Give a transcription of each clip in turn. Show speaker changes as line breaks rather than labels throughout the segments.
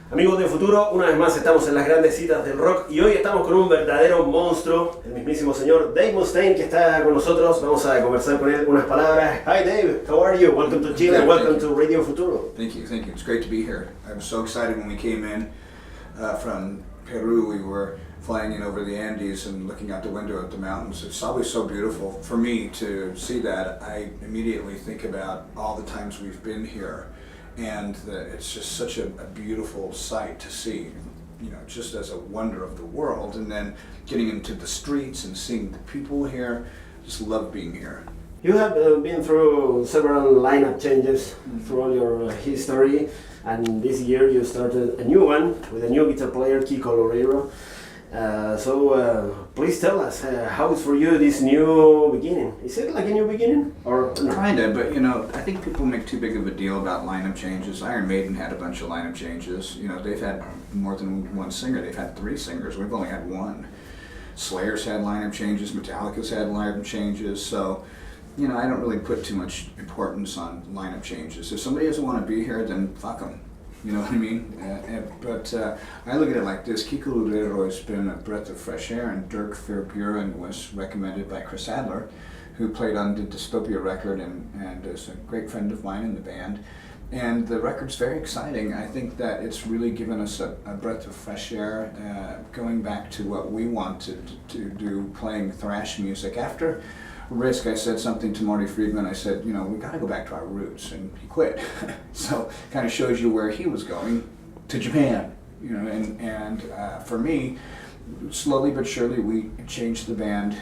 Amigos de Futuro, una vez más estamos en las grandes citas del rock y hoy estamos con un verdadero monstruo, el mismísimo señor Dave Mustaine, que está con nosotros. Vamos a conversar con él unas palabras. Hi Dave, how are you? Welcome to Chile and welcome to Radio Futuro.
Thank you. It's great to be here. I was so excited when we came in from Peru. We were flying in over the Andes and looking out the window at the mountains. It's always so beautiful. For me to see that, I immediately think about all the times we've been here. And it's just such a beautiful sight to see, you know, just as a wonder of the world. And then getting into the streets and seeing the people here, just love being here.
You have been through several lineup changes throughout your history, and this year you started a new one with a new guitar player, Kiko Loureiro. Please tell us how it's for you this new beginning. Is it like a new beginning or no?
Kinda, but you know, I think people make too big of a deal about lineup changes. Iron Maiden had a bunch of lineup changes. You know, they've had more than one singer. They've had 3 singers. We've only had 1. Slayer's had lineup changes. Metallica's had lineup changes. So, you know, I don't really put too much importance on lineup changes. If somebody doesn't want to be here, then fuck them. You know what I mean? But I look at it like this. Kiko Loureiro has been a breath of fresh air, and Dirk Verburen was recommended by Chris Adler, who played on the Dystopia record and is a great friend of mine in the band. And the record's very exciting. I think that it's really given us a breath of fresh air, going back to what we wanted to do, playing thrash music. After Risk, I said something to Marty Friedman. I said, you know, we got to go back to our roots, and he quit. So kind of shows you where he was going, to Japan. You know, and for me, slowly but surely, we changed the band,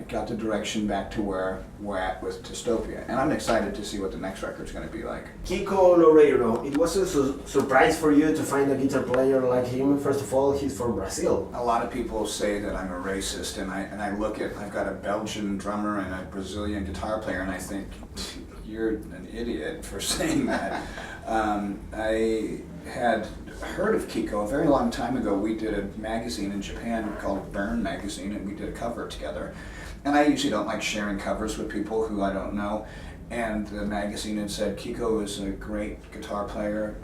got the direction back to where we're at with Dystopia, and I'm excited to see what the next record's going to be like.
Kiko Loureiro, it was a surprise for you to find a guitar player like him. First of all, he's from Brazil.
A lot of people say that I'm a racist, and I look at, I've got a Belgian drummer and a Brazilian guitar player, and I think, you're an idiot for saying that. I had heard of Kiko a very long time ago. We did a magazine in Japan called Burn Magazine, and we did a cover together. And I usually don't like sharing covers with people who I don't know. And the magazine had said, Kiko is a great guitar player.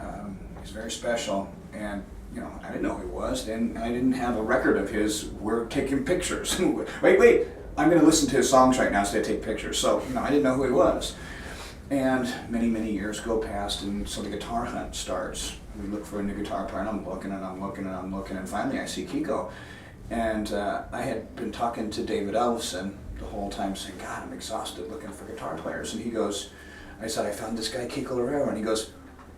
He's very special. And you know, I didn't know who he was, and I didn't have a record of his. We're taking pictures. wait, I'm going to listen to his songs right now so I take pictures. So, you know, I didn't know who he was. And many years go past, and so the guitar hunt starts. We look for a new guitar player, and I'm looking, and finally I see Kiko. And I had been talking to David Ellefson the whole time, saying, God, I'm exhausted looking for guitar players. And he goes, I said, I found this guy, Kiko Loureiro, and he goes,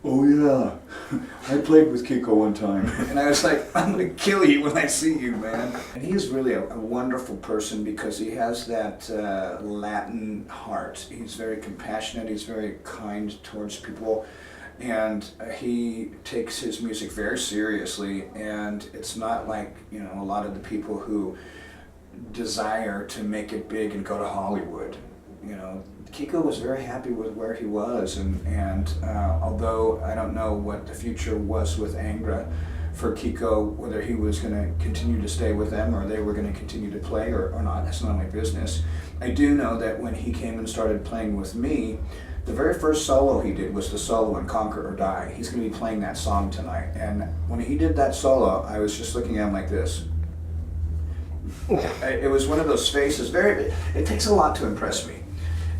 oh yeah, I played with Kiko one time. And I was like, I'm gonna kill you when I see you, man. And he is really a wonderful person because he has that Latin heart. He's very compassionate, he's very kind towards people, and he takes his music very seriously, and it's not like, you know, a lot of the people who desire to make it big and go to Hollywood. You know, Kiko was very happy with where he was, and although I don't know what the future was with Angra for Kiko, whether he was going to continue to stay with them or they were going to continue to play or not, that's not my business. I do know that when he came and started playing with me, the very first solo he did was the solo in Conquer or Die. He's going to be playing that song tonight, and when he did that solo, I was just looking at him like this. It was one of those faces, it takes a lot to impress me.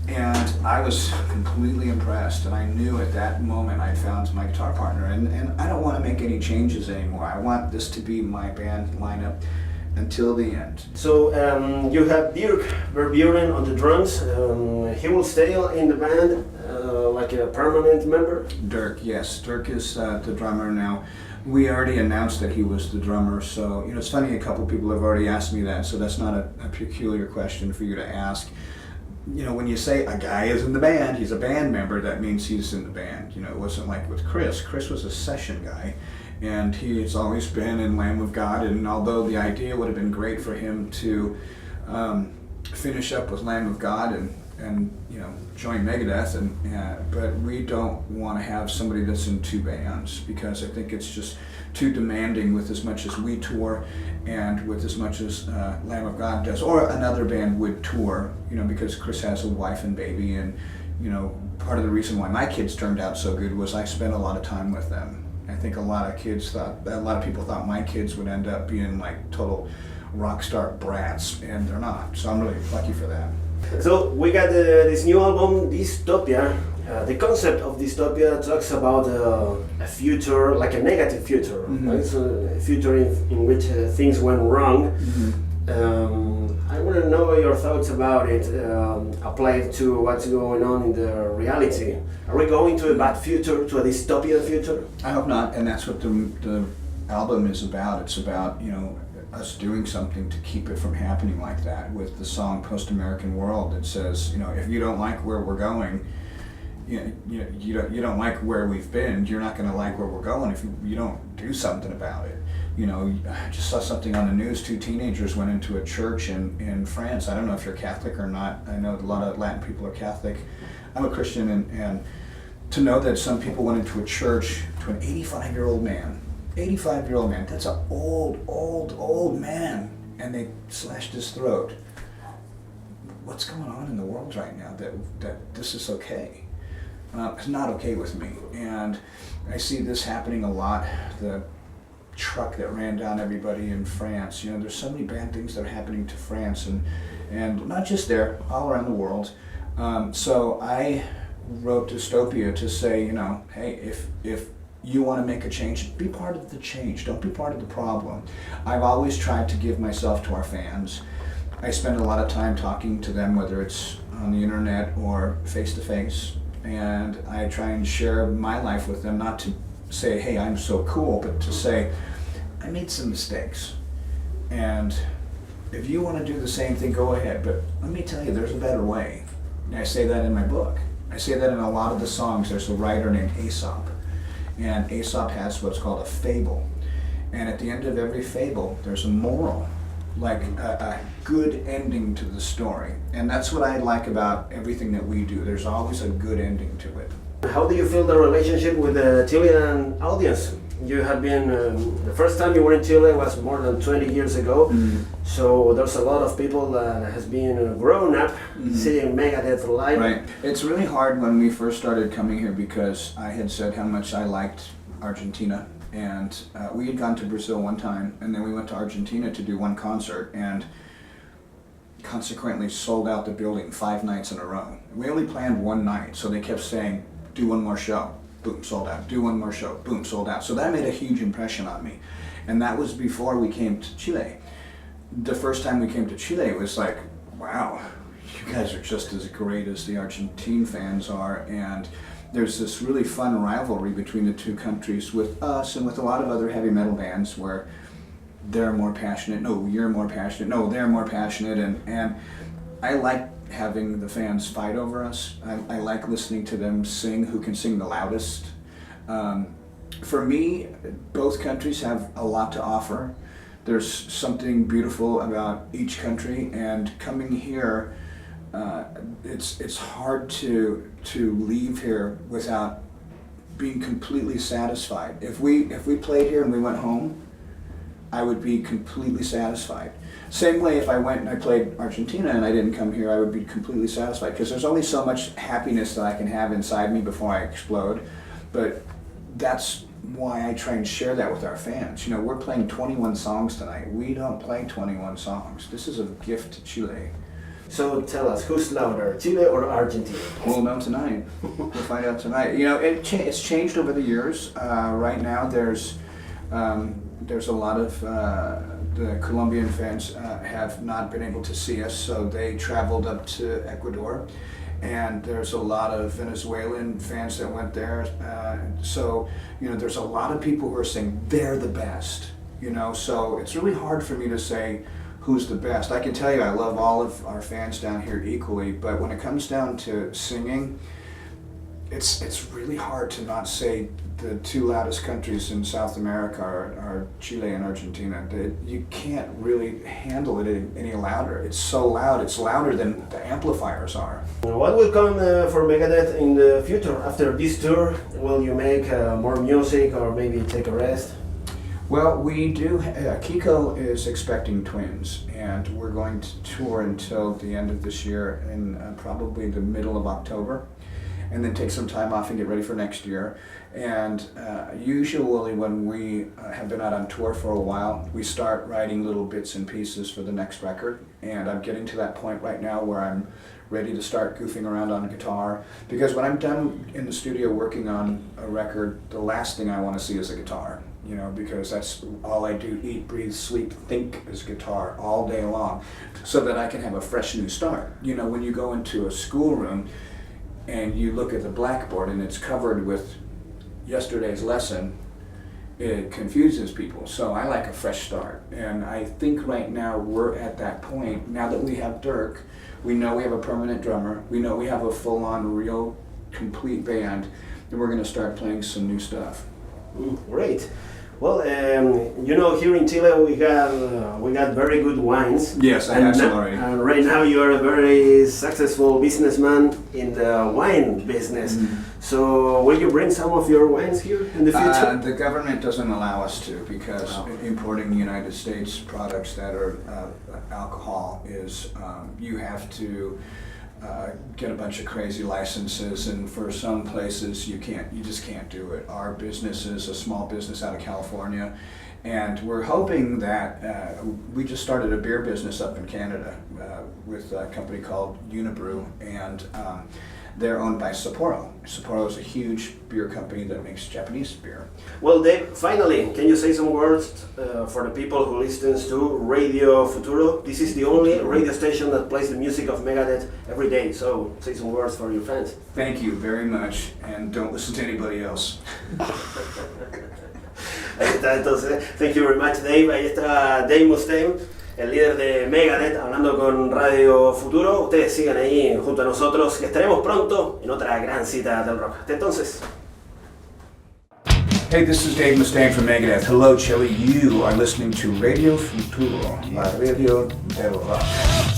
And I was completely impressed, and I knew at that moment I'd found my guitar partner, and I don't want to make any changes anymore. I want this to be my band lineup until the end. So
you have Dirk Verburen on the drums. He will stay in the band like a permanent member?
Dirk, yes. Dirk is the drummer now. We already announced that he was the drummer, so you know, it's funny, a couple people have already asked me that, so that's not a peculiar question for you to ask. You know, when you say a guy is in the band, he's a band member, that means he's in the band. You know, it wasn't like with Chris. Chris was a session guy, and he's always been in Lamb of God, and although the idea would have been great for him to finish up with Lamb of God and you know, join Megadeth, but we don't want to have somebody that's in 2 bands, because I think it's just too demanding with as much as we tour and with as much as Lamb of God does, or another band would tour, you know, because Chris has a wife and baby, and you know, part of the reason why my kids turned out so good was I spent a lot of time with them. I think a lot of people thought my kids would end up being like total rock star brats, and they're not. So I'm really lucky for that.
So we got this new album, Dystopia. The concept of dystopia talks about a future, like a negative future, right? So a future in which things went wrong. I want to know your thoughts about it, applied to what's going on in the reality. Are we going to a bad future, to a dystopian future?
I hope not, and that's what the album is about. It's about, us doing something to keep it from happening like that. With the song Post-American World, it says, if you don't like where we're going, you don't like where we've been, you're not going to like where we're going if you don't do something about it. I just saw something on the news, 2 teenagers went into a church in France. I don't know if you're Catholic or not. I know a lot of Latin people are Catholic. I'm a Christian, and to know that some people went into a church to an 85-year-old man, that's an old man, and they slashed his throat. What's going on in the world right now that this is okay? It's not okay with me, and I see this happening a lot. The truck that ran down everybody in France, there's so many bad things that are happening to France, and not just there, all around the world. So I wrote Dystopia to say, hey, if you want to make a change, be part of the change, don't be part of the problem. I've always tried to give myself to our fans. I spend a lot of time talking to them, whether it's on the internet or face-to-face, and I try and share my life with them, not to say, hey, I'm so cool, but to say, I made some mistakes, and if you want to do the same thing, go ahead, but let me tell you, there's a better way. And I say that in my book. I say that in a lot of the songs. There's a writer named Aesop, and Aesop has what's called a fable, and at the end of every fable, there's a moral, like a good ending to the story. And that's what I like about everything that we do. There's always a good ending to it.
How do you feel the relationship with the Chilean audience? You have been, the first time you were in Chile was more than 20 years ago, so there's a lot of people that has been grown up seeing Megadeth live.
Right. It's really hard when we first started coming here because I had said how much I liked Argentina, and we had gone to Brazil one time, and then we went to Argentina to do one concert, and consequently sold out the building 5 nights in a row. We only planned one night, so they kept saying, do one more show, boom, sold out. Do one more show, boom, sold out. So that made a huge impression on me. And that was before we came to Chile. The first time we came to Chile, it was like, wow, you guys are just as great as the Argentine fans are. And there's this really fun rivalry between the two countries with us and with a lot of other heavy metal bands where they're more passionate, no, you're more passionate, no, they're more passionate. And I like having the fans fight over us. I like listening to them sing, who can sing the loudest. For me, both countries have a lot to offer. There's something beautiful about each country, and coming here, it's hard to leave here without being completely satisfied. If we played here and we went home, I would be completely satisfied. Same way if I went and I played Argentina and I didn't come here, I would be completely satisfied, because there's only so much happiness that I can have inside me before I explode. But that's why I try and share that with our fans. We're playing 21 songs tonight. We don't play 21 songs. This is a gift to Chile.
So tell us, who's louder, Chile or Argentina?
We'll know tonight. We'll find out tonight. It's changed over the years. Right now there's a lot of the Colombian fans have not been able to see us, so they traveled up to Ecuador, and there's a lot of Venezuelan fans that went there. So there's a lot of people who are saying they're the best. So it's really hard for me to say who's the best. I can tell you I love all of our fans down here equally, but when it comes down to singing, it's really hard to not say the two loudest countries in South America are Chile and Argentina. You can't really handle it any louder. It's so loud, it's louder than the amplifiers are.
What will come for Megadeth in the future? After this tour, will you make more music or maybe take a rest?
Well, we do. Kiko is expecting twins, and we're going to tour until the end of this year in probably the middle of October. and then take some time off and get ready for next year. And usually when we have been out on tour for a while, we start writing little bits and pieces for the next record. And I'm getting to that point right now where I'm ready to start goofing around on guitar. Because when I'm done in the studio working on a record, the last thing I want to see is a guitar. You know, because that's all I do, eat, breathe, sleep, think is guitar all day long, so that I can have a fresh new start. You know, when you go into a schoolroom and you look at the blackboard and it's covered with yesterday's lesson, it confuses people. So I like a fresh start. And I think right now we're at that point. Now that we have Dirk, we know we have a permanent drummer, we know we have a full-on, real, complete band, and we're going to start playing some new stuff.
Great. Well, you know, here in Chile we got very good wines.
Yes, I have some already.
And right now you are a very successful businessman in the wine business. So will you bring some of your wines here in the future?
The government doesn't allow us to, because importing United States products that are alcohol is, you have to get a bunch of crazy licenses, and for some places you just can't do it. Our business is a small business out of California, and we're hoping that we just started a beer business up in Canada with a company called Unibrew, and they're owned by Sapporo. Sapporo is a huge beer company that makes Japanese beer.
Well, Dave, finally, can you say some words for the people who listens to Radio Futuro? This is the only radio station that plays the music of Megadeth every day, so say some words for your fans.
Thank you very much, and don't listen to anybody else.
Ahí está, entonces, thank you very much, Dave. Ahí está Dave Mustaine, el líder de Megadeth, hablando con Radio Futuro. Ustedes sigan ahí junto a nosotros, que estaremos pronto en otra gran cita del rock. Hasta entonces.
Hey, this is Dave Mustaine from Megadeth. Hello, Chile. You are listening to Radio Futuro, la radio del rock.